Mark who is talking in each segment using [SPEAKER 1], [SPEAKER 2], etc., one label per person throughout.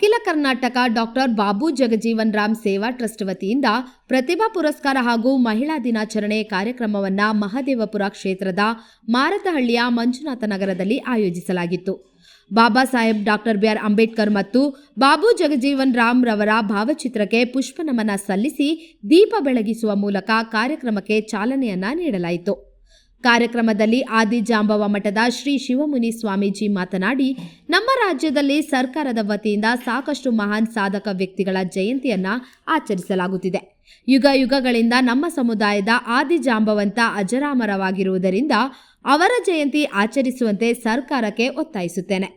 [SPEAKER 1] ಅಖಿಲ ಕರ್ನಾಟಕ ಡಾಕ್ಟರ್ ಬಾಬು ಜಗಜೀವನ್ ರಾಮ್ ಸೇವಾ ಟ್ರಸ್ಟ್ ವತಿಯಿಂದ ಪ್ರತಿಭಾ ಪುರಸ್ಕಾರ ಹಾಗೂ ಮಹಿಳಾ ದಿನಾಚರಣೆ ಕಾರ್ಯಕ್ರಮವನ್ನು ಮಹದೇವಪುರ ಕ್ಷೇತ್ರದ ಮಾರತಹಳ್ಳಿಯ ಮಂಜುನಾಥ ನಗರದಲ್ಲಿ ಆಯೋಜಿಸಲಾಗಿತ್ತು. Baba Saheb doctor B R. ಅಂಬೇಡ್ಕರ್ ಮತ್ತು ಬಾಬು ಜಗಜೀವನ್ ರಾಮ್ ರವರ ಭಾವಚಿತ್ರಕ್ಕೆ ಪುಷ್ಪನಮನ ಸಲ್ಲಿಸಿ ದೀಪ ಬೆಳಗಿಸುವ ಮೂಲಕ ಕಾರ್ಯಕ್ರಮಕ್ಕೆ ಚಾಲನೆಯನ್ನ ನೀಡಲಾಯಿತು. ಕಾರ್ಯಕ್ರಮದಲ್ಲಿ ಆದಿಜಾಂಬವ ಮಠದ ಶ್ರೀ ಶಿವಮುನಿ ಸ್ವಾಮೀಜಿ ಮಾತನಾಡಿ, ನಮ್ಮ ರಾಜ್ಯದಲ್ಲಿ ಸರ್ಕಾರದ ವತಿಯಿಂದ ಸಾಕಷ್ಟು ಮಹಾನ್ ಸಾಧಕ ವ್ಯಕ್ತಿಗಳ ಜಯಂತಿಯನ್ನ ಆಚರಿಸಲಾಗುತ್ತಿದೆ. ಯುಗ ಯುಗಗಳಿಂದ ನಮ್ಮ ಸಮುದಾಯದ ಆದಿಜಾಂಬವಂತ ಅಜರಾಮರವಾಗಿರುವುದರಿಂದ ಅವರ ಜಯಂತಿ ಆಚರಿಸುವಂತೆ ಸರ್ಕಾರಕ್ಕೆ ಒತ್ತಾಯಿಸುತ್ತೇನೆ.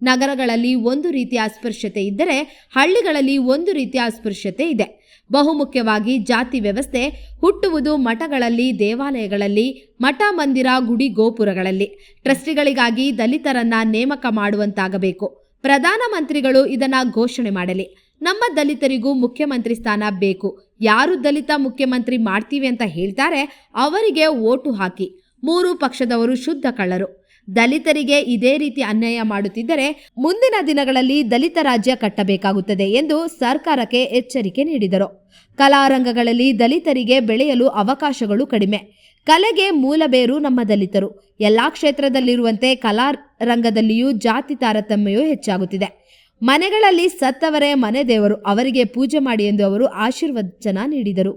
[SPEAKER 1] ನಗರಗಳಲ್ಲಿ ಒಂದು ರೀತಿಯ ಅಸ್ಪೃಶ್ಯತೆ ಇದ್ದರೆ ಹಳ್ಳಿಗಳಲ್ಲಿ ಒಂದು ರೀತಿಯ ಅಸ್ಪೃಶ್ಯತೆ ಇದೆ. ಬಹುಮುಖ್ಯವಾಗಿ ಜಾತಿ ವ್ಯವಸ್ಥೆ ಹುಟ್ಟುವುದು ಮಠಗಳಲ್ಲಿ, ದೇವಾಲಯಗಳಲ್ಲಿ, ಮಠ ಮಂದಿರ, ಗುಡಿ ಗೋಪುರಗಳಲ್ಲಿ. ಟ್ರಸ್ಟಿಗಳಿಗಾಗಿ ದಲಿತರನ್ನ ನೇಮಕ ಮಾಡುವಂತಾಗಬೇಕು. ಪ್ರಧಾನಮಂತ್ರಿಗಳು ಇದನ್ನ ಘೋಷಣೆ ಮಾಡಲಿ. ನಮ್ಮ ದಲಿತರಿಗೂ ಮುಖ್ಯಮಂತ್ರಿ ಸ್ಥಾನ ಬೇಕು. ಯಾರು ದಲಿತ ಮುಖ್ಯಮಂತ್ರಿ ಮಾಡ್ತೀವಿ ಅಂತ ಹೇಳ್ತಾರೆ ಅವರಿಗೆ ವೋಟು ಹಾಕಿ. 3 ಪಕ್ಷದವರು ಶುದ್ಧ ಕಳ್ಳರು. ದಲಿತರಿಗೆ ಇದೇ ರೀತಿ ಅನ್ಯಾಯ ಮಾಡುತ್ತಿದ್ದರೆ ಮುಂದಿನ ದಿನಗಳಲ್ಲಿ ದಲಿತ ರಾಜ್ಯ ಕಟ್ಟಬೇಕಾಗುತ್ತದೆ ಎಂದು ಸರ್ಕಾರಕ್ಕೆ ಎಚ್ಚರಿಕೆ ನೀಡಿದರು. ಕಲಾರಂಗಗಳಲ್ಲಿ ದಲಿತರಿಗೆ ಬೆಳೆಯಲು ಅವಕಾಶಗಳು ಕಡಿಮೆ. ಕಲೆಗೆ ಮೂಲಬೇರು ನಮ್ಮ ದಲಿತರು. ಎಲ್ಲಾ ಕ್ಷೇತ್ರದಲ್ಲಿರುವಂತೆ ಕಲಾರಂಗದಲ್ಲಿಯೂ ಜಾತಿ ತಾರತಮ್ಯವೂ ಹೆಚ್ಚಾಗುತ್ತಿದೆ. ಮನೆಗಳಲ್ಲಿ ಸತ್ತವರೇ ಮನೆ ದೇವರು, ಅವರಿಗೆ ಪೂಜೆ ಮಾಡಿ ಎಂದು ಅವರು ಆಶೀರ್ವಚನ ನೀಡಿದರು.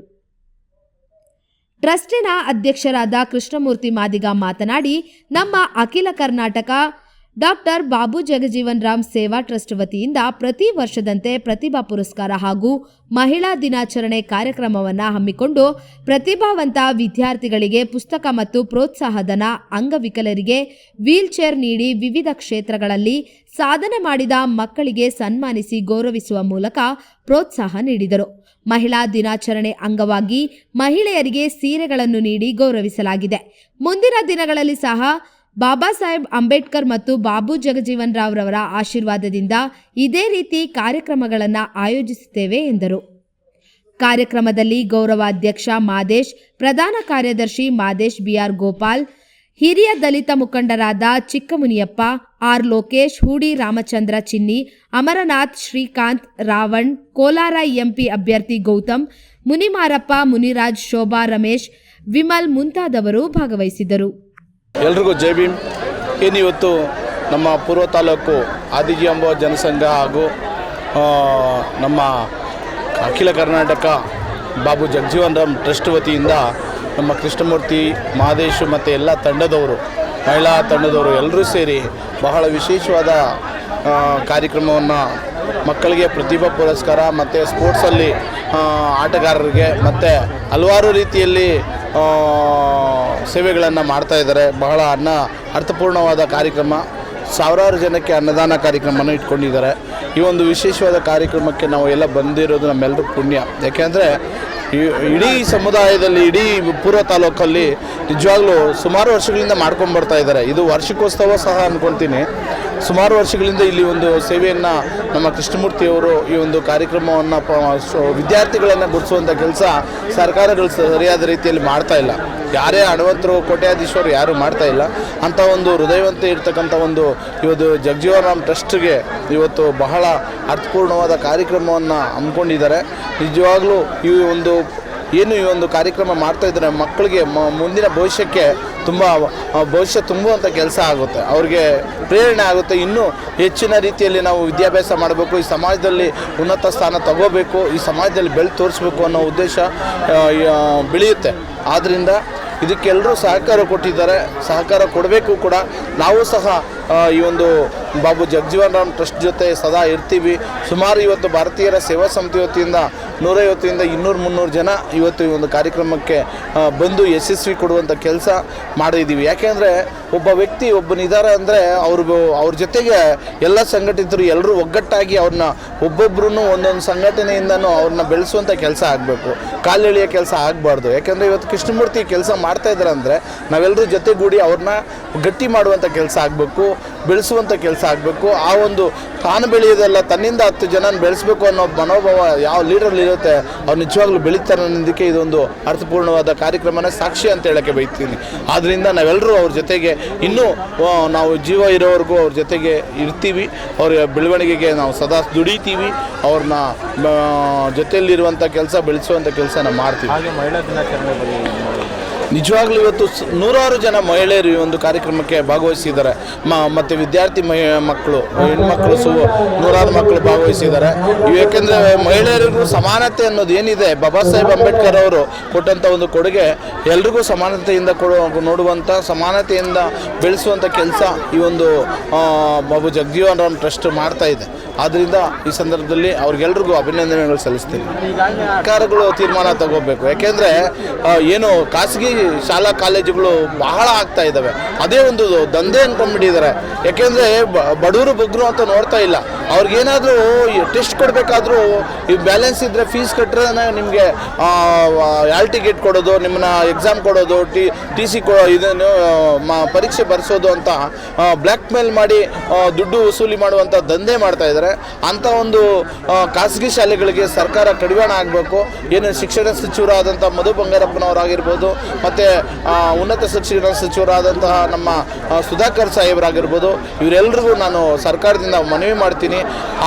[SPEAKER 1] ಟ್ರಸ್ಟಿನ ಅಧ್ಯಕ್ಷರಾದ ಕೃಷ್ಣಮೂರ್ತಿ ಮಾದಿಗ ಮಾತನಾಡಿ, ನಮ್ಮ ಅಖಿಲ ಕರ್ನಾಟಕ ಡಾಕ್ಟರ್ ಬಾಬು ಜಗಜೀವನ್ ರಾಮ್ ಸೇವಾ ಟ್ರಸ್ಟ್ ವತಿಯಿಂದ ಪ್ರತಿ ವರ್ಷದಂತೆ ಪ್ರತಿಭಾ ಪುರಸ್ಕಾರ ಹಾಗೂ ಮಹಿಳಾ ದಿನಾಚರಣೆ ಕಾರ್ಯಕ್ರಮವನ್ನು ಹಮ್ಮಿಕೊಂಡು ಪ್ರತಿಭಾವಂತ ವಿದ್ಯಾರ್ಥಿಗಳಿಗೆ ಪುಸ್ತಕ ಮತ್ತು ಪ್ರೋತ್ಸಾಹಧನ, ಅಂಗವಿಕಲರಿಗೆ ವೀಲ್ಚೇರ್ ನೀಡಿ ವಿವಿಧ ಕ್ಷೇತ್ರಗಳಲ್ಲಿ ಸಾಧನೆ ಮಾಡಿದ ಮಕ್ಕಳಿಗೆ ಸನ್ಮಾನಿಸಿ ಗೌರವಿಸುವ ಮೂಲಕ ಪ್ರೋತ್ಸಾಹ ನೀಡಿದರು. ಮಹಿಳಾ ದಿನಾಚರಣೆ ಅಂಗವಾಗಿ ಮಹಿಳೆಯರಿಗೆ ಸೀರೆಗಳನ್ನು ನೀಡಿ ಗೌರವಿಸಲಾಗಿದೆ. ಮುಂದಿನ ದಿನಗಳಲ್ಲಿ ಸಹ ಬಾಬಾ ಸಾಹೇಬ್ ಅಂಬೇಡ್ಕರ್ ಮತ್ತು ಬಾಬು ಜಗಜೀವನ್ ರಾವ್ ರವರ ಆಶೀರ್ವಾದದಿಂದ ಇದೇ ರೀತಿ ಕಾರ್ಯಕ್ರಮಗಳನ್ನು ಆಯೋಜಿಸುತ್ತೇವೆ ಎಂದರು. ಕಾರ್ಯಕ್ರಮದಲ್ಲಿ ಗೌರವಾಧ್ಯಕ್ಷ ಮಾದೇಶ್, ಪ್ರಧಾನ ಕಾರ್ಯದರ್ಶಿ ಮಾದೇಶ್ ಬಿ.ಆರ್. ಗೋಪಾಲ್, ಹಿರಿಯ ದಲಿತ ಮುಖಂಡರಾದ ಚಿಕ್ಕಮುನಿಯಪ್ಪ, ಆರ್. ಲೋಕೇಶ್, ಹೂಡಿ ರಾಮಚಂದ್ರ ಚಿನ್ನಿ, ಅಮರನಾಥ್, ಶ್ರೀಕಾಂತ್, ರಾವಣ್, ಕೋಲಾರ ಎಂಪಿ ಅಭ್ಯರ್ಥಿ ಗೌತಮ್, ಮುನಿಮಾರಪ್ಪ, ಮುನಿರಾಜ್, ಶೋಭಾ, ರಮೇಶ್, ವಿಮಲ್ ಮುಂತಾದವರು ಭಾಗವಹಿಸಿದ್ದರು.
[SPEAKER 2] ಎಲ್ರಿಗೂ ಜೈ ಭೀಮ್. ಇವತ್ತು ನಮ್ಮ ಪೂರ್ವ ತಾಲೂಕು ಆದಿಜಾಂಬವ ಜನಸಂಘ ಹಾಗೂ ನಮ್ಮ ಅಖಿಲ ಕರ್ನಾಟಕ ಬಾಬು ಜಗಜೀವನ್ ರಾಮ್ ಟ್ರಸ್ಟ್ ವತಿಯಿಂದ ನಮ್ಮ ಕೃಷ್ಣಮೂರ್ತಿ, ಮಹದೇಶ್ ಮತ್ತು ಎಲ್ಲ ತಂಡದವರು, ಮಹಿಳಾ ತಂಡದವರು ಎಲ್ಲರೂ ಸೇರಿ ಬಹಳ ವಿಶೇಷವಾದ ಕಾರ್ಯಕ್ರಮವನ್ನು ಮಕ್ಕಳಿಗೆ ಪ್ರತಿಭಾ ಪುರಸ್ಕಾರ ಮತ್ತು ಸ್ಪೋರ್ಟ್ಸಲ್ಲಿ ಆಟಗಾರರಿಗೆ ಮತ್ತು ಹಲವಾರು ರೀತಿಯಲ್ಲಿ ಸೇವೆಗಳನ್ನು ಮಾಡ್ತಾಯಿದ್ದಾರೆ. ಬಹಳ ಅರ್ಥಪೂರ್ಣವಾದ ಕಾರ್ಯಕ್ರಮ. ಸಾವಿರಾರು ಜನಕ್ಕೆ ಅನ್ನದಾನ ಕಾರ್ಯಕ್ರಮನ ಇಟ್ಕೊಂಡಿದ್ದಾರೆ. ಈ ಒಂದು ವಿಶೇಷವಾದ ಕಾರ್ಯಕ್ರಮಕ್ಕೆ ನಾವು ಎಲ್ಲ ಬಂದಿರೋದು ನಮ್ಮೆಲ್ಲರೂ ಪುಣ್ಯ. ಯಾಕೆಂದರೆ ಇಡೀ ಸಮುದಾಯದಲ್ಲಿ, ಇಡೀ ಪೂರ್ವ ತಾಲೂಕಲ್ಲಿ ನಿಜವಾಗ್ಲೂ ಸುಮಾರು ವರ್ಷಗಳಿಂದ ಮಾಡ್ಕೊಂಡ್ಬರ್ತಾ ಇದ್ದಾರೆ. ಇದು ವಾರ್ಷಿಕೋತ್ಸವ ಸಹ ಅಂದ್ಕೊಳ್ತೀನಿ. ಸುಮಾರು ವರ್ಷಗಳಿಂದ ಇಲ್ಲಿ ಒಂದು ಸೇವೆಯನ್ನು ನಮ್ಮ ಕೃಷ್ಣಮೂರ್ತಿಯವರು ಈ ಒಂದು ಕಾರ್ಯಕ್ರಮವನ್ನು ವಿದ್ಯಾರ್ಥಿಗಳನ್ನು ಗುರುತಿಸುವಂಥ ಕೆಲಸ ಸರ್ಕಾರಗಳು ಸರಿಯಾದ ರೀತಿಯಲ್ಲಿ ಮಾಡ್ತಾ ಇಲ್ಲ. ಯಾರೇ ಹಣವಂತರು, ಕೋಟ್ಯಾಧೀಶರು ಯಾರೂ ಮಾಡ್ತಾ ಇಲ್ಲ. ಅಂಥ ಒಂದು ಹೃದಯವಂತ ಇರ್ತಕ್ಕಂಥ ಒಂದು ಇವತ್ತು ಜಗಜೀವನ್ ರಾಮ್ ಟ್ರಸ್ಟ್ಗೆ ಇವತ್ತು ಬಹಳ ಅರ್ಥಪೂರ್ಣವಾದ ಕಾರ್ಯಕ್ರಮವನ್ನು ಹಮ್ಮಿಕೊಂಡಿದ್ದಾರೆ. ನಿಜವಾಗ್ಲೂ ಈ ಒಂದು ಕಾರ್ಯಕ್ರಮ ಮಾಡ್ತಾ ಇದ್ದಾರೆ ಮಕ್ಕಳಿಗೆ ಮುಂದಿನ ಭವಿಷ್ಯಕ್ಕೆ ಭವಿಷ್ಯ ತುಂಬುವಂಥ ಕೆಲಸ ಆಗುತ್ತೆ. ಅವ್ರಿಗೆ ಪ್ರೇರಣೆ ಆಗುತ್ತೆ. ಇನ್ನೂ ಹೆಚ್ಚಿನ ರೀತಿಯಲ್ಲಿ ನಾವು ವಿದ್ಯಾಭ್ಯಾಸ ಮಾಡಬೇಕು, ಈ ಸಮಾಜದಲ್ಲಿ ಉನ್ನತ ಸ್ಥಾನ ತಗೋಬೇಕು, ಈ ಸಮಾಜದಲ್ಲಿ ಬೆಳೆದು ತೋರಿಸ್ಬೇಕು ಅನ್ನೋ ಉದ್ದೇಶ ಬೆಳೆಯುತ್ತೆ. ಆದ್ದರಿಂದ ಇದಕ್ಕೆಲ್ಲರೂ ಸಹಕಾರ ಕೊಟ್ಟಿದ್ದಾರೆ, ಸಹಕಾರ ಕೊಡಬೇಕು ಕೂಡ. ನಾವು ಸಹ ಈ ಒಂದು ಬಾಬು ಜಗಜೀವನ್ ರಾಮ್ ಟ್ರಸ್ಟ್ ಜೊತೆ ಸದಾ ಇರ್ತೀವಿ. ಸುಮಾರು ಇವತ್ತು ಭಾರತೀಯರ ಸೇವಾ ಸಮಿತಿ ವತಿಯಿಂದ 150ರಿಂದ 200-300 ಜನ ಇವತ್ತು ಈ ಒಂದು ಕಾರ್ಯಕ್ರಮಕ್ಕೆ ಬಂದು ಯಶಸ್ವಿ ಕೊಡುವಂಥ ಕೆಲಸ ಮಾಡಿದ್ದೀವಿ. ಯಾಕೆಂದರೆ ಒಬ್ಬ ವ್ಯಕ್ತಿ ಒಬ್ಬನಿದ್ದಾರೆ ಅಂದರೆ ಅವ್ರ ಜೊತೆಗೆ ಎಲ್ಲ ಸಂಘಟಿತರು ಎಲ್ಲರೂ ಒಗ್ಗಟ್ಟಾಗಿ ಅವ್ರನ್ನ ಒಬ್ಬೊಬ್ಬರೂ ಒಂದೊಂದು ಸಂಘಟನೆಯಿಂದನೂ ಅವ್ರನ್ನ ಬೆಳೆಸುವಂಥ ಕೆಲಸ ಆಗಬೇಕು. ಕಾಲೆಳೆಯೋ ಕೆಲಸ ಆಗಬಾರ್ದು. ಯಾಕೆಂದರೆ ಇವತ್ತು ಕೃಷ್ಣಮೂರ್ತಿ ಕೆಲಸ ಮಾಡ್ತಾ ಇದ್ದಾರೆ ಅಂದರೆ ನಾವೆಲ್ಲರೂ ಜೊತೆಗೂಡಿ ಅವ್ರನ್ನ ಗಟ್ಟಿ ಮಾಡುವಂಥ ಕೆಲಸ ಆಗಬೇಕು, ಬೆಳೆಸುವಂಥ ಕೆಲಸ ಆಗಬೇಕು. ಆ ಒಂದು ತಾನು ಬೆಳೆಯೋದಲ್ಲ, ತನ್ನಿಂದ 10 ಜನನ ಬೆಳೆಸಬೇಕು ಅನ್ನೋ ಮನೋಭಾವ ಯಾವ ಲೀಡರ್ಲಿ ಇರುತ್ತೆ ಅವ್ರು ನಿಜವಾಗ್ಲೂ ಬೆಳೀತಾರೆ ಅನ್ನೋದಕ್ಕೆ ಇದೊಂದು ಅರ್ಥಪೂರ್ಣವಾದ ಕಾರ್ಯಕ್ರಮನೇ ಸಾಕ್ಷಿ ಅಂತ ಹೇಳೋಕ್ಕೆ ಬಯಸ್ತೀನಿ. ಆದ್ದರಿಂದ ನಾವೆಲ್ಲರೂ ಅವ್ರ ಜೊತೆಗೆ ಇನ್ನೂ ನಾವು ಜೀವ ಇರೋವರೆಗೂ ಅವ್ರ ಜೊತೆಗೆ ಇರ್ತೀವಿ, ಅವ್ರ ಬೆಳವಣಿಗೆಗೆ ನಾವು ಸದಾ ದುಡಿತೀವಿ, ಅವ್ರನ್ನ ಜೊತೆಯಲ್ಲಿರುವಂಥ ಕೆಲಸ ಬೆಳೆಸುವಂಥ ಕೆಲಸನ ಮಾಡ್ತೀವಿ.
[SPEAKER 3] ಹಾಗೆ ಮಹಿಳಾ ದಿನಾಚರಣೆ ಬಗ್ಗೆ
[SPEAKER 2] ನಿಜವಾಗ್ಲೂ ಇವತ್ತು ನೂರಾರು ಜನ ಮಹಿಳೆಯರು ಈ ಒಂದು ಕಾರ್ಯಕ್ರಮಕ್ಕೆ ಭಾಗವಹಿಸಿದ್ದಾರೆ. ಮತ್ತು ವಿದ್ಯಾರ್ಥಿ ಮಕ್ಕಳು, ಹೆಣ್ಮಕ್ಳು ನೂರಾರು ಮಕ್ಕಳು ಭಾಗವಹಿಸಿದ್ದಾರೆ. ಏಕೆಂದರೆ ಮಹಿಳೆಯರಿಗೂ ಸಮಾನತೆ ಅನ್ನೋದು ಏನಿದೆ, ಬಾಬಾ ಸಾಹೇಬ್ ಅಂಬೇಡ್ಕರ್ ಅವರು ಕೊಟ್ಟಂಥ ಒಂದು ಕೊಡುಗೆ ಎಲ್ರಿಗೂ ಸಮಾನತೆಯಿಂದ ನೋಡುವಂಥ, ಸಮಾನತೆಯಿಂದ ಬೆಳೆಸುವಂಥ ಕೆಲಸ ಈ ಒಂದು ಬಾಬು ಜಗಜೀವನ್ ರಾಮ್ ಟ್ರಸ್ಟ್ ಮಾಡ್ತಾ ಇದೆ. ಆದ್ದರಿಂದ ಈ ಸಂದರ್ಭದಲ್ಲಿ ಅವ್ರಿಗೆಲ್ರಿಗೂ ಅಭಿನಂದನೆಗಳು ಸಲ್ಲಿಸ್ತೀನಿ. ಸರ್ಕಾರಗಳು ತೀರ್ಮಾನ ತಗೋಬೇಕು. ಯಾಕೆಂದರೆ ಏನು ಖಾಸಗಿ ಶಾಲಾ ಕಾಲೇಜುಗಳು ಬಹಳ ಆಗ್ತಾ ಇದ್ದಾವೆ, ಅದೇ ಒಂದು ದಂಧೆ ಅಂದ್ಕೊಂಡ್ಬಿಟ್ಟಿದ್ದಾರೆ. ಯಾಕೆಂದರೆ ಬಡವರು ಬಗ್ಗರು ಅಂತ ನೋಡ್ತಾ ಇಲ್ಲ. ಅವ್ರಿಗೇನಾದರೂ ಟೆಸ್ಟ್ ಕೊಡಬೇಕಾದ್ರೂ ಈ ಬ್ಯಾಲೆನ್ಸ್ ಇದ್ದರೆ ಫೀಸ್ ಕಟ್ಟರೆ ನಿಮಗೆ ಹಾಲ್ ಟಿಕೆಟ್ ಕೊಡೋದು, ನಿಮ್ಮನ್ನ ಎಕ್ಸಾಮ್ ಕೊಡೋದು, ಟಿ ಸಿ ಇದನ್ನು ಪರೀಕ್ಷೆ ಬರೆಸೋದು ಅಂತ ಬ್ಲ್ಯಾಕ್ ಮೇಲ್ ಮಾಡಿ ದುಡ್ಡು ವಸೂಲಿ ಮಾಡುವಂಥ ದಂಧೆ ಮಾಡ್ತಾ ಇದ್ದಾರೆ. ಅಂಥ ಒಂದು ಖಾಸಗಿ ಶಾಲೆಗಳಿಗೆ ಸರ್ಕಾರ ಕಡಿವಾಣ ಆಗಬೇಕು. ಏನು ಶಿಕ್ಷಣ ಸಚಿವರಾದಂಥ ಮಧು ಬಂಗಾರಪ್ಪನವರಾಗಿರ್ಬೋದು, ಮತ್ತು ಉನ್ನತ ಶಿಕ್ಷಣ ಸಚಿವರಾದಂತಹ ನಮ್ಮ ಸುಧಾಕರ್ ಸಾಹೇಬರಾಗಿರ್ಬೋದು, ಇವರೆಲ್ಲರಿಗೂ ನಾನು ಸರ್ಕಾರದಿಂದ ಮನವಿ ಮಾಡ್ತೀನಿ,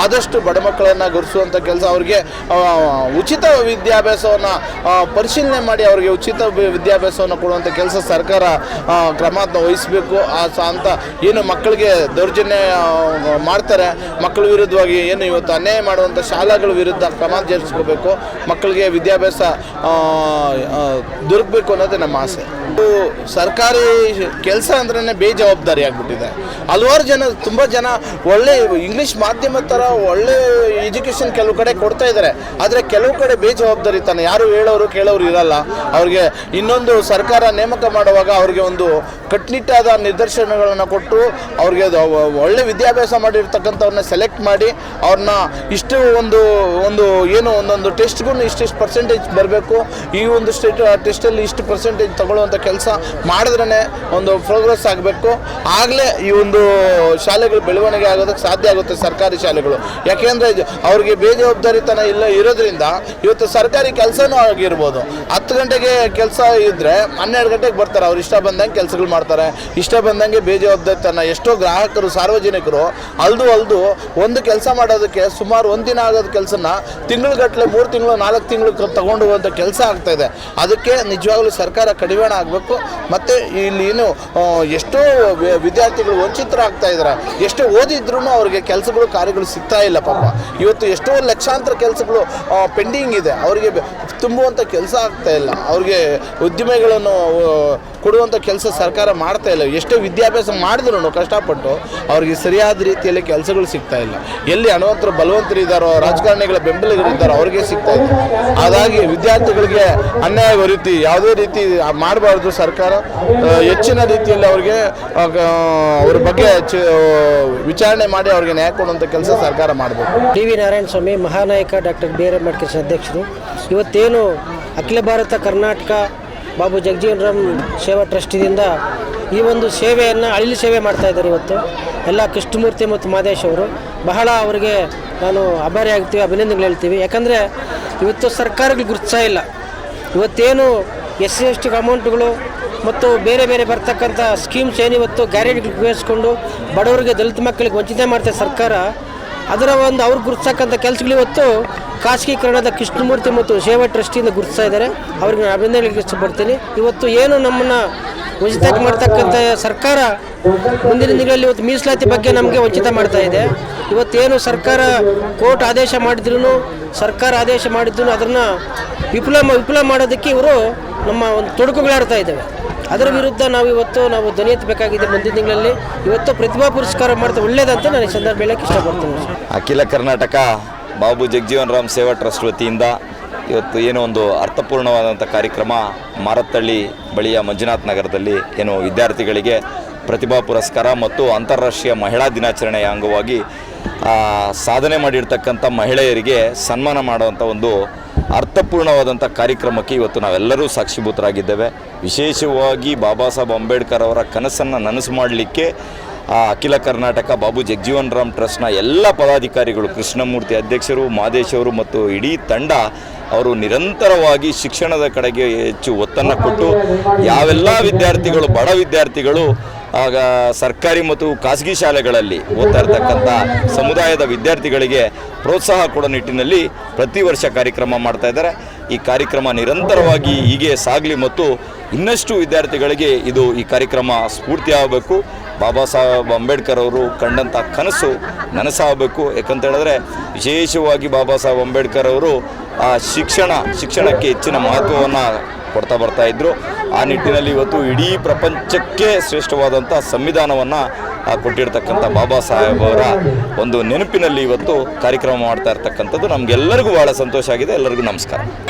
[SPEAKER 2] ಆದಷ್ಟು ಬಡ ಮಕ್ಕಳನ್ನು ಗುರುಸುವಂಥ ಕೆಲಸ, ಅವ್ರಿಗೆ ಉಚಿತ ವಿದ್ಯಾಭ್ಯಾಸವನ್ನು ಪರಿಶೀಲನೆ ಮಾಡಿ ಅವ್ರಿಗೆ ಉಚಿತ ವಿದ್ಯಾಭ್ಯಾಸವನ್ನು ಕೊಡುವಂಥ ಕೆಲಸ ಸರ್ಕಾರ ಕ್ರಮ ವಹಿಸಬೇಕು. ಅಂತ ಏನು ಮಕ್ಕಳಿಗೆ ದೌರ್ಜನ್ಯ ಮಾಡ್ತಾರೆ, ಮಕ್ಕಳ ವಿರುದ್ಧವಾಗಿ ಏನು ಇವತ್ತು ಅನ್ಯಾಯ ಮಾಡುವಂಥ ಶಾಲೆಗಳ ವಿರುದ್ಧ ಕ್ರಮ ಜರುಗಿಸ್ಕೋಬೇಕು, ಮಕ್ಕಳಿಗೆ ವಿದ್ಯಾಭ್ಯಾಸ ದೊರಕಬೇಕು ಅನ್ನೋದೇ ನಮ್ಮ ಆಸೆ. ಸರ್ಕಾರಿ ಕೆಲಸ ಅಂದ್ರೇ ಬೇಜವಾಬ್ದಾರಿ ಆಗಿಬಿಟ್ಟಿದೆ. ಹಲವಾರು ಜನ, ತುಂಬ ಜನ ಒಳ್ಳೆ ಇಂಗ್ಲೀಷ್ ಮಾಧ್ಯಮ ಥರ ಒಳ್ಳೆ ಎಜುಕೇಷನ್ ಕೆಲವು ಕಡೆ ಕೊಡ್ತಾ ಇದ್ದಾರೆ, ಆದರೆ ಕೆಲವು ಕಡೆ ಬೇಜವಾಬ್ದಾರಿ ತಾನೆ, ಯಾರು ಹೇಳೋರು ಕೇಳೋರು ಇರಲ್ಲ. ಅವ್ರಿಗೆ ಇನ್ನೊಂದು ಸರ್ಕಾರ ನೇಮಕ ಮಾಡುವಾಗ ಅವ್ರಿಗೆ ಒಂದು ಕಟ್ಟುನಿಟ್ಟಾದ ನಿರ್ದೇಶನಗಳನ್ನು ಕೊಟ್ಟು ಅವ್ರಿಗೆ ಒಳ್ಳೆ ವಿದ್ಯಾಭ್ಯಾಸ ಮಾಡಿರ್ತಕ್ಕಂಥವ್ರನ್ನ ಸೆಲೆಕ್ಟ್ ಮಾಡಿ ಅವ್ರನ್ನ ಇಷ್ಟು ಒಂದು ಏನು ಒಂದೊಂದು ಟೆಸ್ಟ್ಗೂ ಇಷ್ಟಿಷ್ಟು ಪರ್ಸೆಂಟೇಜ್ ಬರಬೇಕು, ಈ ಒಂದು ಟೆಸ್ಟಲ್ಲಿ ಇಷ್ಟು ಪರ್ಸೆಂಟೇಜ್ ತಗೊಳ್ಳುವಂಥ ಕೆಲಸ ಮಾಡಿದ್ರೇ ಒಂದು ಪ್ರೋಗ್ರೆಸ್ ಆಗಬೇಕು. ಆಗಲೇ ಈ ಒಂದು ಶಾಲೆಗಳು ಬೆಳವಣಿಗೆ ಆಗೋದಕ್ಕೆ ಸಾಧ್ಯ ಆಗುತ್ತೆ, ಸರ್ಕಾರಿ ಶಾಲೆಗಳು. ಯಾಕೆಂದರೆ ಅವ್ರಿಗೆ ಬೇಜವಾಬ್ದಾರಿತನ ಇರೋದ್ರಿಂದ ಇವತ್ತು ಸರ್ಕಾರಿ ಕೆಲಸನೂ ಆಗಿರ್ಬೋದು, 10 ಗಂಟೆಗೆ ಕೆಲಸ ಇದ್ದರೆ 12 ಗಂಟೆಗೆ ಬರ್ತಾರೆ, ಅವ್ರು ಇಷ್ಟ ಬಂದಂಗೆ ಕೆಲಸಗಳು ಮಾಡ್ತಾರೆ, ಇಷ್ಟ ಬಂದಂಗೆ ಬೇಜವಾಬ್ದಾರಿತನ. ಎಷ್ಟೋ ಗ್ರಾಹಕರು, ಸಾರ್ವಜನಿಕರು ಅಲ್ದು ಒಂದು ಕೆಲಸ ಮಾಡೋದಕ್ಕೆ ಸುಮಾರು ಒಂದಿನ ಆಗೋದ ಕೆಲಸನ ತಿಂಗಳುಗಟ್ಟಲೆ, 3 ತಿಂಗಳು 4 ತಿಂಗಳು ತಗೊಂಡು ಹೋಗುವಂಥ ಕೆಲಸ ಆಗ್ತಾಯಿದೆ. ಅದಕ್ಕೆ ನಿಜವಾಗ್ಲೂ ಸರ್ಕಾರ ಕಡಿವಾಣ ಆಗಬೇಕು. ಮತ್ತು ಇಲ್ಲಿ ಏನು ಎಷ್ಟೋ ವಿದ್ಯಾರ್ಥಿಗಳು ವಂಚಿತರಾಗ್ತಾ ಇದ್ದಾರೆ, ಎಷ್ಟೋ ಓದಿದ್ರೂ ಅವ್ರಿಗೆ ಕೆಲಸಗಳು ಕಾರ್ಯಗಳು ಸಿಗ್ತಾ ಇಲ್ಲ. ಪಾಪ ಇವತ್ತು ಎಷ್ಟೋ ಲಕ್ಷಾಂತರ ಕೆಲಸಗಳು ಪೆಂಡಿಂಗ್ ಇದೆ, ಅವರಿಗೆ ತುಂಬುವಂಥ ಕೆಲಸ ಆಗ್ತಾ ಇಲ್ಲ, ಅವ್ರಿಗೆ ಉದ್ದಿಮೆಗಳನ್ನು ಕೊಡುವಂಥ ಕೆಲಸ ಸರ್ಕಾರ ಮಾಡ್ತಾ ಇಲ್ಲ. ಎಷ್ಟೋ ವಿದ್ಯಾಭ್ಯಾಸ ಮಾಡಿದ್ರು ಕಷ್ಟಪಟ್ಟು ಅವ್ರಿಗೆ ಸರಿಯಾದ ರೀತಿಯಲ್ಲಿ ಕೆಲಸಗಳು ಸಿಗ್ತಾ ಇಲ್ಲ. ಎಲ್ಲಿ ಹಣವಂತರು ಬಲವಂತರು ಇದ್ದಾರೋ, ರಾಜಕಾರಣಿಗಳ ಬೆಂಬಲಿಗರಿದ್ದಾರೋ ಅವ್ರಿಗೆ ಸಿಗ್ತಾ ಇದೆ. ಹಾಗಾಗಿ ವಿದ್ಯಾರ್ಥಿಗಳಿಗೆ ಅನ್ಯಾಯ ರೀತಿ ಯಾವುದೇ ರೀತಿ ಮಾಡಬಾರ್ದು. ಸರ್ಕಾರ ಹೆಚ್ಚಿನ ರೀತಿಯಲ್ಲಿ ಅವ್ರಿಗೆ ಅವ್ರ ಬಗ್ಗೆ ವಿಚಾರಣೆ ಮಾಡಿ ಅವ್ರಿಗೆ ನ್ಯಾಯ ಕೊಡುವಂಥ ಕೆಲಸ ಸರ್ಕಾರ ಮಾಡಬೇಕು.
[SPEAKER 4] ಟಿ ವಿ ನಾರಾಯಣ ಸ್ವಾಮಿ, ಮಹಾನಾಯಕ ಡಾಕ್ಟರ್ ಬಿ ಆರ್ ಅಂಬೇಡ್ಕರ್ ಅಧ್ಯಕ್ಷರು. ಇವತ್ತೇನು ಅಖಿಲ ಭಾರತ ಕರ್ನಾಟಕ ಬಾಬು ಜಗಜೀವನ್ ರಾಮ್ ಸೇವಾ ಟ್ರಸ್ಟಿನಿಂದ ಈ ಒಂದು ಸೇವೆಯನ್ನು ಅಳಿಲು ಸೇವೆ ಮಾಡ್ತಾಯಿದ್ದಾರೆ. ಇವತ್ತು ಎಲ್ಲ ಕೃಷ್ಣಮೂರ್ತಿ ಮತ್ತು ಮಾದೇಶ್ ಅವರು ಬಹಳ ಅವರಿಗೆ ನಾನು ಆಭಾರಿ ಆಗ್ತೀವಿ, ಅಭಿನಂದನೆಗಳು ಹೇಳ್ತೀವಿ. ಯಾಕಂದರೆ ಇವತ್ತು ಸರ್ಕಾರಗಳು ಗುರುತಿಸ್ತಾ ಇಲ್ಲ. ಇವತ್ತೇನು SC/ST ಅಮೌಂಟ್ಗಳು ಮತ್ತು ಬೇರೆ ಬೇರೆ ಬರ್ತಕ್ಕಂಥ ಸ್ಕೀಮ್ಸ್ ಏನಿವತ್ತು ಗ್ಯಾರಂಟಿಗಳು ಉಪಯೋಗಿಸ್ಕೊಂಡು ಬಡವರಿಗೆ, ದಲಿತ ಮಕ್ಕಳಿಗೆ ವಂಚಿತ ಮಾಡ್ತಾರೆ ಸರ್ಕಾರ, ಅದರ ಒಂದು ಅವ್ರು ಗುರುತಿಸಕ್ಕಂಥ ಕೆಲಸಗಳು ಇವತ್ತು ಖಾಸಗೀಕರಣದ ಕೃಷ್ಣಮೂರ್ತಿ ಮತ್ತು ಸೇವಾ ಟ್ರಸ್ಟಿಯಿಂದ ಗುರುತಿಸ್ತಾ ಇದ್ದಾರೆ. ಅವ್ರಿಗೆ ನಾನು ಅಭಿನಂದನೆಗೆ ಇಷ್ಟಪಡ್ತೀನಿ. ಇವತ್ತು ಏನು ನಮ್ಮನ್ನು ವಂಚಿತ ಮಾಡ್ತಕ್ಕಂಥ ಸರ್ಕಾರ ಮುಂದಿನ ದಿನಗಳಲ್ಲಿ ಇವತ್ತು ಮೀಸಲಾತಿ ಬಗ್ಗೆ ನಮಗೆ ವಂಚಿತ ಮಾಡ್ತಾ ಇದೆ. ಇವತ್ತೇನು ಸರ್ಕಾರ ಕೋರ್ಟ್ ಆದೇಶ ಮಾಡಿದ್ರು, ಸರ್ಕಾರ ಆದೇಶ ಮಾಡಿದ್ರು ಅದನ್ನು ವಿಫಲ ಮಾಡೋದಕ್ಕೆ ಇವರು ನಮ್ಮ ಒಂದು ತೊಡಕುಗಳಾಡ್ತಾ ಇದ್ದೇವೆ. ಅದರ ವಿರುದ್ಧ ನಾವು ಧ್ವನಿ ಎತ್ತಬೇಕಾಗಿದೆ. ಮುಂದಿನ ತಿಂಗಳಲ್ಲಿ ಇವತ್ತು ಪ್ರತಿಭಾ ಪುರಸ್ಕಾರ ಮಾಡ್ತಾ ಒಳ್ಳೆಯದಂತ ನಾನು ಈ ಸಂದರ್ಭ ಹೇಳಕ್ಕೆ ಇಷ್ಟಪಡ್ತೀನಿ.
[SPEAKER 5] ಅಖಿಲ ಕರ್ನಾಟಕ ಬಾಬು ಜಗಜೀವನ್ ರಾಮ್ ಸೇವಾ ಟ್ರಸ್ಟ್ ವತಿಯಿಂದ ಇವತ್ತು ಏನೋ ಒಂದು ಅರ್ಥಪೂರ್ಣವಾದಂಥ ಕಾರ್ಯಕ್ರಮ ಮಾರತ್ತಹಳ್ಳಿ ಬಳಿಯ ಮಂಜುನಾಥ್ ನಗರದಲ್ಲಿ ಏನು ವಿದ್ಯಾರ್ಥಿಗಳಿಗೆ ಪ್ರತಿಭಾ ಪುರಸ್ಕಾರ ಮತ್ತು ಅಂತಾರಾಷ್ಟ್ರೀಯ ಮಹಿಳಾ ದಿನಾಚರಣೆಯ ಅಂಗವಾಗಿ ಸಾಧನೆ ಮಾಡಿರ್ತಕ್ಕಂಥ ಮಹಿಳೆಯರಿಗೆ ಸನ್ಮಾನ ಮಾಡುವಂಥ ಒಂದು ಅರ್ಥಪೂರ್ಣವಾದಂಥ ಕಾರ್ಯಕ್ರಮಕ್ಕೆ ಇವತ್ತು ನಾವೆಲ್ಲರೂ ಸಾಕ್ಷಿಭೂತರಾಗಿದ್ದೇವೆ. ವಿಶೇಷವಾಗಿ ಬಾಬಾ ಸಾಹೇಬ್ ಅಂಬೇಡ್ಕರ್ ಅವರ ಕನಸನ್ನು ನನಸು ಮಾಡಲಿಕ್ಕೆ ಅಖಿಲ ಕರ್ನಾಟಕ ಬಾಬು ಜಗಜೀವನ್ ರಾಮ್ ಟ್ರಸ್ಟ್ನ ಎಲ್ಲ ಪದಾಧಿಕಾರಿಗಳು, ಕೃಷ್ಣಮೂರ್ತಿ ಅಧ್ಯಕ್ಷರು, ಮಾದೇಶ್ ಅವರು ಮತ್ತು ಇಡೀ ತಂಡ ಅವರು ನಿರಂತರವಾಗಿ ಶಿಕ್ಷಣದ ಕಡೆಗೆ ಹೆಚ್ಚು ಒತ್ತನ್ನು ಕೊಟ್ಟು ಯಾವೆಲ್ಲ ವಿದ್ಯಾರ್ಥಿಗಳು, ಬಡ ವಿದ್ಯಾರ್ಥಿಗಳು ಆಗ ಸರ್ಕಾರಿ ಮತ್ತು ಖಾಸಗಿ ಶಾಲೆಗಳಲ್ಲಿ ಓದ್ತಾ ಇರ್ತಕ್ಕಂಥ ಸಮುದಾಯದ ವಿದ್ಯಾರ್ಥಿಗಳಿಗೆ ಪ್ರೋತ್ಸಾಹ ಕೊಡೋ ನಿಟ್ಟಿನಲ್ಲಿ ಪ್ರತಿ ವರ್ಷ ಕಾರ್ಯಕ್ರಮ ಮಾಡ್ತಾ ಇದ್ದಾರೆ. ಈ ಕಾರ್ಯಕ್ರಮ ನಿರಂತರವಾಗಿ ಹೀಗೆ ಸಾಗಲಿ ಮತ್ತು ಇನ್ನಷ್ಟು ವಿದ್ಯಾರ್ಥಿಗಳಿಗೆ ಈ ಕಾರ್ಯಕ್ರಮ ಸ್ಫೂರ್ತಿ ಆಗಬೇಕು. ಬಾಬಾ ಸಾಹೇಬ್ ಅಂಬೇಡ್ಕರ್ ಅವರು ಕಂಡಂಥ ಕನಸು ನನಸಾಗಬೇಕು. ಯಾಕಂತ ಹೇಳಿದ್ರೆ ವಿಶೇಷವಾಗಿ ಬಾಬಾ ಸಾಹೇಬ್ ಅಂಬೇಡ್ಕರ್ ಅವರು ಶಿಕ್ಷಣಕ್ಕೆ ಹೆಚ್ಚಿನ ಮಹತ್ವವನ್ನು ಕೊಡ್ತಾ ಬರ್ತಾಯಿದ್ರು. ಆ ನಿಟ್ಟಿನಲ್ಲಿ ಇವತ್ತು ಇಡೀ ಪ್ರಪಂಚಕ್ಕೆ ಶ್ರೇಷ್ಠವಾದಂಥ ಸಂವಿಧಾನವನ್ನು ಕೊಟ್ಟಿರ್ತಕ್ಕಂಥ ಬಾಬಾ ಸಾಹೇಬ್ ಅವರ ಒಂದು ನೆನಪಿನಲ್ಲಿ ಇವತ್ತು ಕಾರ್ಯಕ್ರಮ ಮಾಡ್ತಾ ಇರ್ತಕ್ಕಂಥದ್ದು ನಮಗೆಲ್ಲರಿಗೂ ಭಾಳ ಸಂತೋಷ ಆಗಿದೆ. ಎಲ್ಲರಿಗೂ ನಮಸ್ಕಾರ.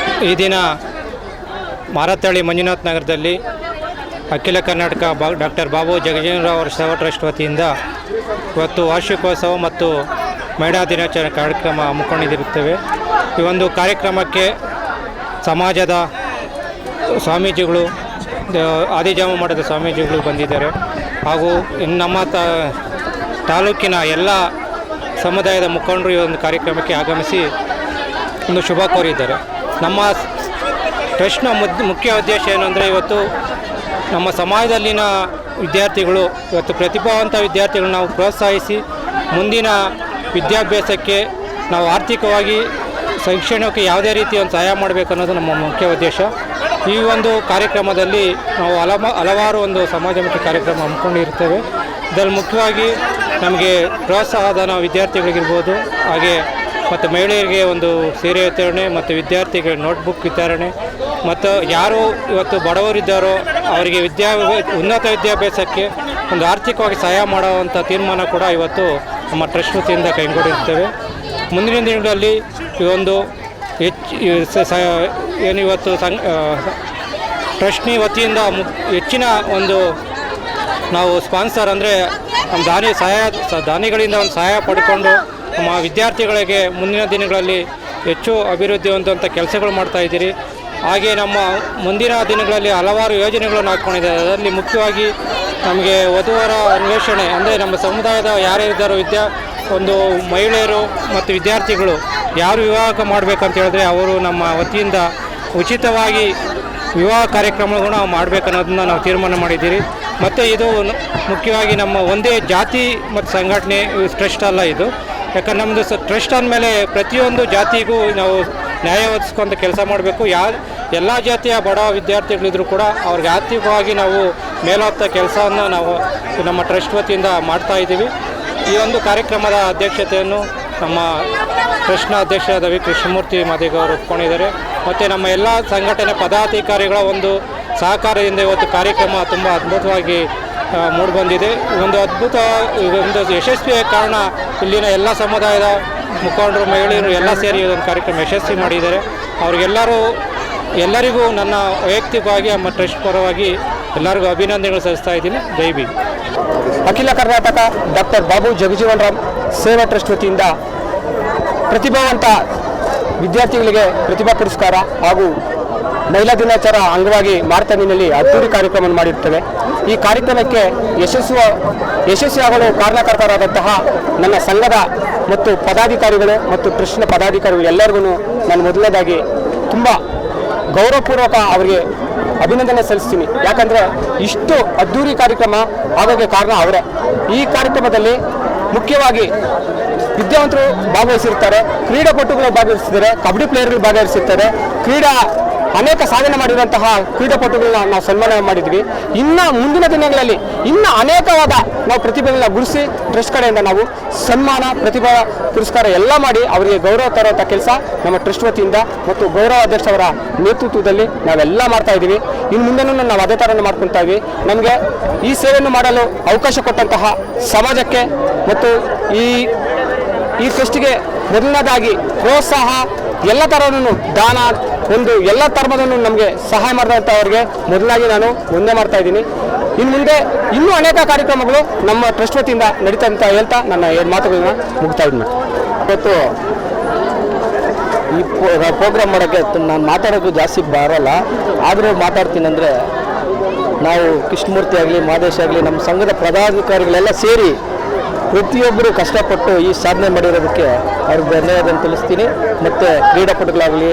[SPEAKER 3] ಈ ದಿನ ಮಾರತ್ತಹಳ್ಳಿ ಮಂಜುನಾಥ ನಗರದಲ್ಲಿ ಅಖಿಲ ಕರ್ನಾಟಕ ಡಾಕ್ಟರ್ ಬಾಬು ಜಗಜೀವನ್ ರಾಮ್ ಸೇವಾ ಟ್ರಸ್ಟ್ ವತಿಯಿಂದ ಇವತ್ತು ವಾರ್ಷಿಕೋತ್ಸವ ಮತ್ತು ಮಹಿಳಾ ದಿನಾಚರಣೆ ಕಾರ್ಯಕ್ರಮ ಹಮ್ಮಿಕೊಂಡಿರುತ್ತೇವೆ. ಈ ಒಂದು ಕಾರ್ಯಕ್ರಮಕ್ಕೆ ಸಮಾಜದ ಸ್ವಾಮೀಜಿಗಳು, ಆದಿಜಾಮ ಮಠದ ಸ್ವಾಮೀಜಿಗಳು ಬಂದಿದ್ದಾರೆ. ಹಾಗೂ ನಮ್ಮ ತಾಲೂಕಿನ ಎಲ್ಲ ಸಮುದಾಯದ ಮುಖಂಡರು ಈ ಒಂದು ಕಾರ್ಯಕ್ರಮಕ್ಕೆ ಆಗಮಿಸಿ ಒಂದು ಶುಭ ಕೋರಿದ್ದಾರೆ. ನಮ್ಮ ಟ್ರಸ್ಟ್ನ ಮುಖ್ಯ ಉದ್ದೇಶ ಏನು ಅಂದರೆ, ಇವತ್ತು ನಮ್ಮ ಸಮಾಜದಲ್ಲಿನ ವಿದ್ಯಾರ್ಥಿಗಳು, ಇವತ್ತು ಪ್ರತಿಭಾವಂತ ವಿದ್ಯಾರ್ಥಿಗಳು ನಾವು ಪ್ರೋತ್ಸಾಹಿಸಿ ಮುಂದಿನ ವಿದ್ಯಾಭ್ಯಾಸಕ್ಕೆ ನಾವು ಆರ್ಥಿಕವಾಗಿ ಶಿಕ್ಷಣಕ್ಕೆ ಯಾವುದೇ ರೀತಿ ಒಂದು ಸಹಾಯ ಮಾಡಬೇಕು ಅನ್ನೋದು ನಮ್ಮ ಮುಖ್ಯ ಉದ್ದೇಶ. ಈ ಒಂದು ಕಾರ್ಯಕ್ರಮದಲ್ಲಿ ನಾವು ಹಲವಾರು ಒಂದು ಸಮಾಜಮುಖಿ ಕಾರ್ಯಕ್ರಮ ಹಮ್ಮಿಕೊಂಡಿರ್ತೇವೆ. ಇದರಲ್ಲಿ ಮುಖ್ಯವಾಗಿ ನಮಗೆ ಪ್ರೋತ್ಸಾಹಧನ ವಿದ್ಯಾರ್ಥಿಗಳಿಗಿರ್ಬೋದು, ಹಾಗೆ ಮತ್ತು ಮಹಿಳೆಯರಿಗೆ ಒಂದು ಸೀರೆ ವಿತರಣೆ ಮತ್ತು ವಿದ್ಯಾರ್ಥಿಗಳಿಗೆ ನೋಟ್ಬುಕ್ ವಿತರಣೆ, ಮತ್ತು ಯಾರು ಇವತ್ತು ಬಡವರಿದ್ದಾರೋ ಅವರಿಗೆ ಉನ್ನತ ವಿದ್ಯಾಭ್ಯಾಸಕ್ಕೆ ಒಂದು ಆರ್ಥಿಕವಾಗಿ ಸಹಾಯ ಮಾಡುವಂಥ ತೀರ್ಮಾನ ಕೂಡ ಇವತ್ತು ನಮ್ಮ ಟ್ರಸ್ಟ್ ವತಿಯಿಂದ ಕೈಗೊಂಡಿರ್ತೇವೆ. ಮುಂದಿನ ದಿನಗಳಲ್ಲಿ ಈ ಒಂದು ಏನು ಇವತ್ತು ಟ್ರಸ್ಟ್ನಿ ವತಿಯಿಂದ ಹೆಚ್ಚಿನ ಒಂದು ನಾವು ಸ್ಪಾನ್ಸರ್ ಅಂದರೆ ನಮ್ಮ ದಾನಿಗಳಿಂದ ಒಂದು ಸಹಾಯ ಪಡ್ಕೊಂಡು ನಮ್ಮ ವಿದ್ಯಾರ್ಥಿಗಳಿಗೆ ಮುಂದಿನ ದಿನಗಳಲ್ಲಿ ಹೆಚ್ಚು ಅಭಿವೃದ್ಧಿ ಹೊಂದುವಂಥ ಕೆಲಸಗಳು ಮಾಡ್ತಾಯಿದ್ದೀರಿ. ಹಾಗೆ ನಮ್ಮ ಮುಂದಿನ ದಿನಗಳಲ್ಲಿ ಹಲವಾರು ಯೋಜನೆಗಳನ್ನು ಹಾಕ್ಕೊಂಡಿದ್ದಾರೆ. ಅದರಲ್ಲಿ ಮುಖ್ಯವಾಗಿ ನಮಗೆ ವಧುವರ ಅನ್ವೇಷಣೆ ಅಂದರೆ ನಮ್ಮ ಸಮುದಾಯದ ಯಾರ್ಯಾರಿದ್ದಾರೋ ಒಂದು ಮಹಿಳೆಯರು ಮತ್ತು ವಿದ್ಯಾರ್ಥಿಗಳು ಯಾರು ವಿವಾಹ ಮಾಡಬೇಕಂತ ಹೇಳಿದ್ರೆ ಅವರು ನಮ್ಮ ವತಿಯಿಂದ ಉಚಿತವಾಗಿ ವಿವಾಹ ಕಾರ್ಯಕ್ರಮಗಳು ನಾವು ಮಾಡಬೇಕನ್ನೋದನ್ನ ನಾವು ತೀರ್ಮಾನ ಮಾಡಿದ್ದೀರಿ. ಮತ್ತು ಇದು ಮುಖ್ಯವಾಗಿ ನಮ್ಮ ಒಂದೇ ಜಾತಿ ಮತ್ತು ಸಂಘಟನೆ ಟ್ರಸ್ಟ್ ಅಲ್ಲ ಇದು. ಯಾಕಂದ್ರೆ ನಮ್ಮದು ಟ್ರಸ್ಟ್ ಅಂದಮೇಲೆ ಪ್ರತಿಯೊಂದು ಜಾತಿಗೂ ನಾವು ನ್ಯಾಯ ಒದಗಿಸ್ಕೊಂತ ಕೆಲಸ ಮಾಡಬೇಕು. ಎಲ್ಲ ಜಾತಿಯ ಬಡ ವಿದ್ಯಾರ್ಥಿಗಳಿದ್ರೂ ಕೂಡ ಅವ್ರಿಗೆ ಆರ್ಥಿಕವಾಗಿ ನಾವು ಮೇಲೋತ್ತ ಕೆಲಸವನ್ನು ನಾವು ನಮ್ಮ ಟ್ರಸ್ಟ್ ವತಿಯಿಂದ ಮಾಡ್ತಾಯಿದ್ದೀವಿ. ಈ ಒಂದು ಕಾರ್ಯಕ್ರಮದ ಅಧ್ಯಕ್ಷತೆಯನ್ನು ನಮ್ಮ ಟ್ರಸ್ಟ್ನ ಅಧ್ಯಕ್ಷರಾದ ವಿ ಕೃಷ್ಣಮೂರ್ತಿ ಮಾದಿಗ ಅವರು ಒಪ್ಕೊಂಡಿದ್ದಾರೆ. ಮತ್ತು ನಮ್ಮ ಎಲ್ಲ ಸಂಘಟನೆ ಪದಾಧಿಕಾರಿಗಳ ಒಂದು ಸಹಕಾರದಿಂದ ಇವತ್ತು ಕಾರ್ಯಕ್ರಮ ತುಂಬ ಅದ್ಭುತವಾಗಿ ಮೂಡಿಬಂದಿದೆ. ಒಂದು ಯಶಸ್ವಿಯ ಕಾರಣ ಇಲ್ಲಿನ ಎಲ್ಲ ಸಮುದಾಯದ ಮುಖಂಡರು, ಮಹಿಳೆಯರು ಎಲ್ಲ ಸೇರಿ ಇದೊಂದು ಕಾರ್ಯಕ್ರಮ ಯಶಸ್ವಿ ಮಾಡಿದ್ದಾರೆ. ಎಲ್ಲರಿಗೂ ನನ್ನ ವೈಯಕ್ತಿಕವಾಗಿ ನಮ್ಮ ಟ್ರಸ್ಟ್ ಪರವಾಗಿ ಎಲ್ಲರಿಗೂ ಅಭಿನಂದನೆಗಳು ಸಲ್ಲಿಸ್ತಾ ಇದ್ದೀನಿ. ಜೈ ಭೀಮ್.
[SPEAKER 4] ಅಖಿಲ ಕರ್ನಾಟಕ ಡಾಕ್ಟರ್ ಬಾಬು ಜಗಜೀವನ್ ರಾಮ್ ಸೇವಾ ಟ್ರಸ್ಟ್ ವತಿಯಿಂದ ಪ್ರತಿಭಾವಂತ ವಿದ್ಯಾರ್ಥಿಗಳಿಗೆ ಪ್ರತಿಭಾ ಪುರಸ್ಕಾರ ಹಾಗೂ ಮಹಿಳಾ ಅಂಗವಾಗಿ ಮಾರ್ತಹಳ್ಳಿಯಲ್ಲಿ ಅದ್ದೂರಿ ಕಾರ್ಯಕ್ರಮವನ್ನು ಮಾಡಿರ್ತೇವೆ. ಈ ಕಾರ್ಯಕ್ರಮಕ್ಕೆ ಯಶಸ್ವಿಯಾಗಲು ಕಾರಣಕರ್ತರಾದಂತಹ ನನ್ನ ಸಂಘದ ಮತ್ತು ಪದಾಧಿಕಾರಿಗಳು ಮತ್ತು ಟ್ರಸ್ಟ್ನ ಪದಾಧಿಕಾರಿಗಳು ಎಲ್ಲರಿಗೂ ನಾನು ಮೊದಲನೇದಾಗಿ ತುಂಬ ಗೌರವಪೂರ್ವಕ ಅವರಿಗೆ ಅಭಿನಂದನೆ ಸಲ್ಲಿಸ್ತೀನಿ. ಯಾಕಂದರೆ ಇಷ್ಟು ಅದ್ದೂರಿ ಕಾರ್ಯಕ್ರಮ ಆಗೋಕ್ಕೆ ಕಾರಣ ಅವರೇ. ಈ ಕಾರ್ಯಕ್ರಮದಲ್ಲಿ ಮುಖ್ಯವಾಗಿ ವಿದ್ಯಾವಂತರು ಭಾಗವಹಿಸಿರ್ತಾರೆ, ಕ್ರೀಡಾಪಟುಗಳು ಭಾಗವಹಿಸಿದ್ದಾರೆ, ಕಬಡ್ಡಿ ಪ್ಲೇಯರ್ಗಳು ಭಾಗವಹಿಸಿರ್ತಾರೆ, ಅನೇಕ ಸಾಧನೆ ಮಾಡಿರುವಂತಹ ಕ್ರೀಡಾಪಟುಗಳನ್ನ ನಾವು ಸನ್ಮಾನ ಮಾಡಿದ್ವಿ. ಇನ್ನು ಮುಂದಿನ ದಿನಗಳಲ್ಲಿ ಇನ್ನೂ ಅನೇಕವಾದ ನಾವು ಪ್ರತಿಭೆಗಳನ್ನ ಗುರುಸಿ ಟ್ರಸ್ಟ್ ಕಡೆಯಿಂದ ನಾವು ಸನ್ಮಾನ, ಪ್ರತಿಭಾ ಪುರಸ್ಕಾರ ಎಲ್ಲ ಮಾಡಿ ಅವರಿಗೆ ಗೌರವ ತರುವಂಥ ಕೆಲಸ ನಮ್ಮ ಟ್ರಸ್ಟ್ ವತಿಯಿಂದ ಮತ್ತು ಗೌರವ ಅಧ್ಯಕ್ಷರ ನೇತೃತ್ವದಲ್ಲಿ ನಾವೆಲ್ಲ ಮಾಡ್ತಾ ಇದ್ದೀವಿ. ಇನ್ನು ಮುಂದೆನೂ ನಾವು ಅದೇ ಥರನೇ ಮಾಡ್ಕೊತಾ ಇದ್ವಿ. ನಮಗೆ ಈ ಸೇವೆಯನ್ನು ಮಾಡಲು ಅವಕಾಶ ಕೊಟ್ಟಂತಹ ಸಮಾಜಕ್ಕೆ ಮತ್ತು ಈ ಟ್ರಸ್ಟಿಗೆ ಮೊದಲನೇದಾಗಿ ಪ್ರೋತ್ಸಾಹ, ಎಲ್ಲ ಥರನೂ ದಾನ, ಎಲ್ಲ ಧರ್ಮದನ್ನು ನಮಗೆ ಸಹಾಯ ಮಾಡಿದಂಥವ್ರಿಗೆ ಮೊದಲಾಗಿ ನಾನು ಒಂದೇ ಮಾಡ್ತಾ ಇದ್ದೀನಿ. ಇನ್ನು ಮುಂದೆ ಇನ್ನೂ ಅನೇಕ ಕಾರ್ಯಕ್ರಮಗಳು ನಮ್ಮ ಟ್ರಸ್ಟ್ ವತಿಯಿಂದ ನಡೀತಾ ಅಂತ ಹೇಳ್ತಾ ನನ್ನ ಮಾತುಗಳನ್ನ ಮುಗ್ತಾ ಇದ್ದೀನಿ. ಇವತ್ತು ಈ ಪ್ರೋಗ್ರಾಮ್ ಮಾಡೋಕ್ಕೆ ನಾನು ಮಾತಾಡೋಕ್ಕೂ ಜಾಸ್ತಿ ಬರೋಲ್ಲ, ಆದರೂ ಮಾತಾಡ್ತೀನಿ. ಅಂದರೆ ನಾವು ಕೃಷ್ಣಮೂರ್ತಿ ಆಗಲಿ, ಮಾದೇಶ್ ಆಗಲಿ, ನಮ್ಮ ಸಂಘದ ಪದಾಧಿಕಾರಿಗಳೆಲ್ಲ ಸೇರಿ ಪ್ರತಿಯೊಬ್ಬರು ಕಷ್ಟಪಟ್ಟು ಈ ಸಾಧನೆ ಮಾಡಿರೋದಕ್ಕೆ ಅವ್ರಿಗೆ ಧನ್ಯವಾದ ತಿಳಿಸ್ತೀನಿ. ಮತ್ತು ಕ್ರೀಡಾಪಟುಗಳಾಗಲಿ,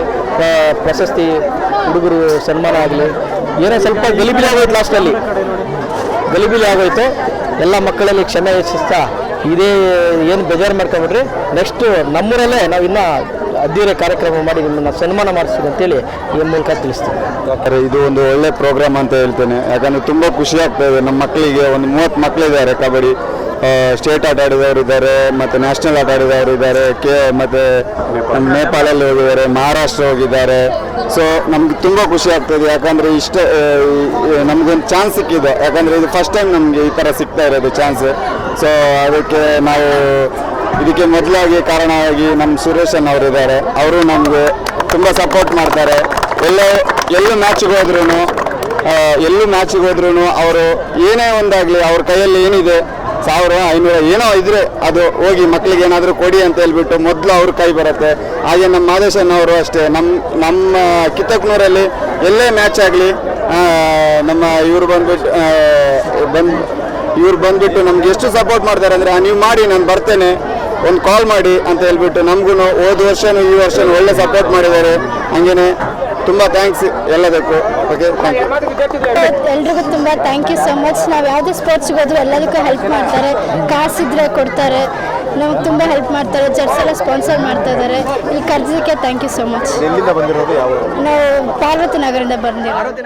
[SPEAKER 4] ಪ್ರಶಸ್ತಿ ಹುಡುಗರು ಸನ್ಮಾನ ಆಗಲಿ, ಏನೋ ಸ್ವಲ್ಪ ಗಲಿಬಿಲಿ ಆಗೋಯ್ತು, ಲಾಸ್ಟಲ್ಲಿ ಗಲಿಬಿಲಿ ಆಗೋಯ್ತು. ಎಲ್ಲ ಮಕ್ಕಳಲ್ಲಿ ಕ್ಷಮೆ ಯಾಚಿಸ್ತಾ ಇದೇ ಏನು ಬೇಜಾರು ಮಾಡ್ಕೊಂಬಿಡ್ರಿ, ನೆಕ್ಸ್ಟು ನಮ್ಮೂರಲ್ಲೇ ನಾವು ಇನ್ನೂ ಅದ್ದೂರಿ ಕಾರ್ಯಕ್ರಮ ಮಾಡಿ ನಿಮ್ಮನ್ನು ಸನ್ಮಾನ ಮಾಡಿಸ್ತೀವಿ ಅಂತೇಳಿ ಈ ಮೂಲಕ ತಿಳಿಸ್ತೀವಿ.
[SPEAKER 6] ಇದು ಒಂದು ಒಳ್ಳೆ ಪ್ರೋಗ್ರಾಮ್ ಅಂತ ಹೇಳ್ತೇನೆ. ಯಾಕಂದರೆ ತುಂಬ ಖುಷಿ ಆಗ್ತಾಯಿದೆ. ನಮ್ಮ ಮಕ್ಕಳಿಗೆ ಒಂದು 30 ಮಕ್ಕಳಿದ್ದಾರೆ ಕಬಡ್ಡಿ ಸ್ಟೇಟ್ ಆಟ ಆಡಿದವರು ಇದ್ದಾರೆ, ಮತ್ತು ನ್ಯಾಷನಲ್ ಆಟ ಆಡಿದವರು ಇದ್ದಾರೆ, ಮತ್ತು ನೇಪಾಳಲ್ಲಿ ಹೋಗಿದ್ದಾರೆ, ಮಹಾರಾಷ್ಟ್ರ ಹೋಗಿದ್ದಾರೆ. ಸೊ ನಮ್ಗೆ ತುಂಬ ಖುಷಿ ಆಗ್ತದೆ. ಯಾಕಂದರೆ ನಮಗೊಂದು ಚಾನ್ಸ್ ಸಿಕ್ಕಿದೆ. ಯಾಕಂದರೆ ಇದು ಫಸ್ಟ್ ಟೈಮ್ ನಮಗೆ ಈ ಥರ ಸಿಗ್ತಾ ಇರೋದು ಚಾನ್ಸ್. ಸೊ ಅದಕ್ಕೆ ನಾವು ಇದಕ್ಕೆ ಮೊದಲಾಗಿ ಕಾರಣವಾಗಿ ನಮ್ಮ ಸುರೇಶ್ ಅವರು ಇದ್ದಾರೆ. ಅವರು ನಮಗೆ ತುಂಬ ಸಪೋರ್ಟ್ ಮಾಡ್ತಾರೆ. ಎಲ್ಲೂ ಮ್ಯಾಚಿಗೆ ಹೋದ್ರೂ ಅವರು ಏನೇ ಒಂದಾಗಲಿ ಅವ್ರ ಕೈಯಲ್ಲಿ ಏನಿದೆ 1000, 500 ಏನೋ ಇದ್ರೆ ಅದು ಹೋಗಿ ಮಕ್ಕಳಿಗೆ ಏನಾದರೂ ಕೊಡಿ ಅಂತ ಹೇಳ್ಬಿಟ್ಟು ಮೊದಲು ಅವ್ರ ಕೈ ಬರುತ್ತೆ. ಹಾಗೆ ನಮ್ಮ ಮಾದೇಶನವರು ಅಷ್ಟೇ. ನಮ್ಮ ಕಿತ್ತಕ್ನೂರಲ್ಲಿ ಎಲ್ಲೇ ಮ್ಯಾಚ್ ಆಗಲಿ ನಮ್ಮ ಇವ್ರು ಬಂದುಬಿಟ್ಟು ನಮ್ಗೆ ಎಷ್ಟು ಸಪೋರ್ಟ್ ಮಾಡ್ತಾರೆ ಅಂದರೆ, ನೀವು ಮಾಡಿ ನಾನು ಬರ್ತೇನೆ, ಒಂದು ಕಾಲ್ ಮಾಡಿ ಅಂತ ಹೇಳ್ಬಿಟ್ಟು ನಮಗೂ ಹೋದ ವರ್ಷನೂ ಈ ವರ್ಷನೂ ಒಳ್ಳೆ ಸಪೋರ್ಟ್ ಮಾಡಿದ್ದಾರೆ. ಹಾಗೇನೆ ತುಂಬ ಥ್ಯಾಂಕ್ಸ್ ಎಲ್ಲದಕ್ಕೂ. Okay, thank you.
[SPEAKER 7] ಎಲ್ರಿಗೂ ತುಂಬ ಥ್ಯಾಂಕ್ ಯು ಸೊ ಮಚ್. ನಾವು ಯಾವುದೇ ಸ್ಪೋರ್ಟ್ಸ್ಗೆ ಹೋದ್ರೂ ಎಲ್ಲದಕ್ಕೂ ಹೆಲ್ಪ್ ಮಾಡ್ತಾರೆ, ಕಾಸಿದ್ರೆ ಕೊಡ್ತಾರೆ, ನಮಗೆ ತುಂಬ ಹೆಲ್ಪ್ ಮಾಡ್ತಾರೆ. ಜರ್ಸಿ ಎಲ್ಲ ಸ್ಪಾನ್ಸರ್ ಮಾಡ್ತಾ ಇದ್ದಾರೆ. ಇಲ್ಲಿ ಕರೆದಕ್ಕೆ ಥ್ಯಾಂಕ್ ಯು ಸೊ ಮಚ್. ನಾವು ಪಾರ್ವತಿ ನಗರದಿಂದ ಬಂದಿರೋದು.